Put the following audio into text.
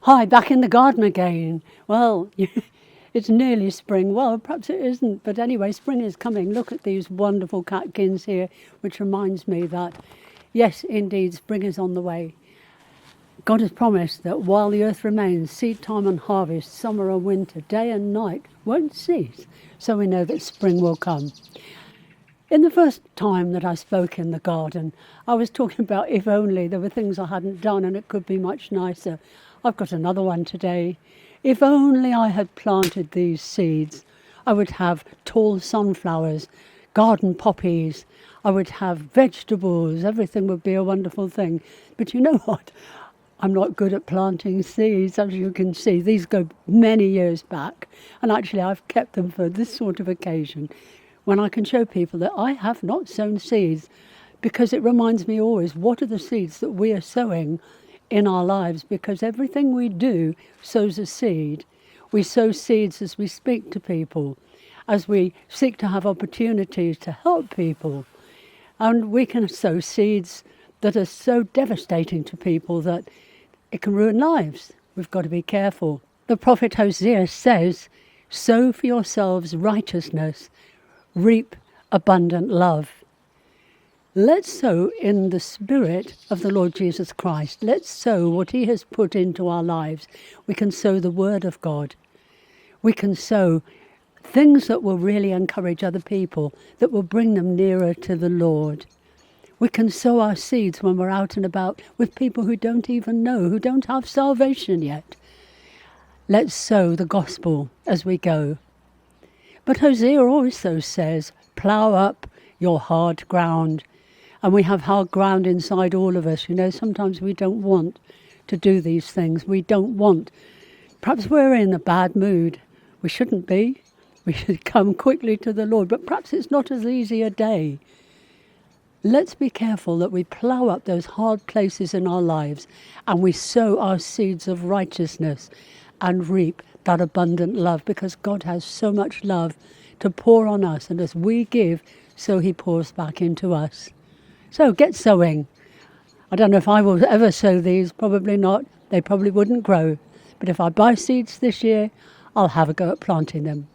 Hi, back in the garden again. Well, it's nearly spring. Well, perhaps it isn't, but anyway, spring is coming. Look at these wonderful catkins here, which reminds me that, yes, indeed, spring is on the way. God has promised that while the earth remains, seed time and harvest, summer and winter, day and night won't cease. So we know that spring will come. In the first time that I spoke in the garden, I was talking about if only there were things I hadn't done and it could be much nicer. I've got another one today. If only I had planted these seeds, I would have tall sunflowers, garden poppies, I would have vegetables, everything would be a wonderful thing. But you know what? I'm not good at planting seeds, as you can see. These go many years back, and actually I've kept them for this sort of occasion, when I can show people that I have not sown seeds, because it reminds me always, what are the seeds that we are sowing in our lives? Because everything we do sows a seed. We sow seeds as we speak to people, as we seek to have opportunities to help people. And we can sow seeds that are so devastating to people that it can ruin lives. We've got to be careful. The prophet Hosea says, "Sow for yourselves righteousness, reap abundant love." Let's sow in the spirit of the Lord Jesus Christ. Let's sow what he has put into our lives. We can sow the word of God. We can sow things that will really encourage other people, that will bring them nearer to the Lord. We can sow our seeds when we're out and about with people who don't even know, who don't have salvation yet. Let's sow the gospel as we go. But Hosea also says, plough up your hard ground. And we have hard ground inside all of us. You know, sometimes we don't want to do these things. We don't want. Perhaps we're in a bad mood. We shouldn't be. We should come quickly to the Lord. But perhaps it's not as easy a day. Let's be careful that we plough up those hard places in our lives and we sow our seeds of righteousness and reap that abundant love, because God has so much love to pour on us, and as we give, so he pours back into us. So get sowing. I don't know if I will ever sow these, probably not. They probably wouldn't grow. But if I buy seeds this year, I'll have a go at planting them.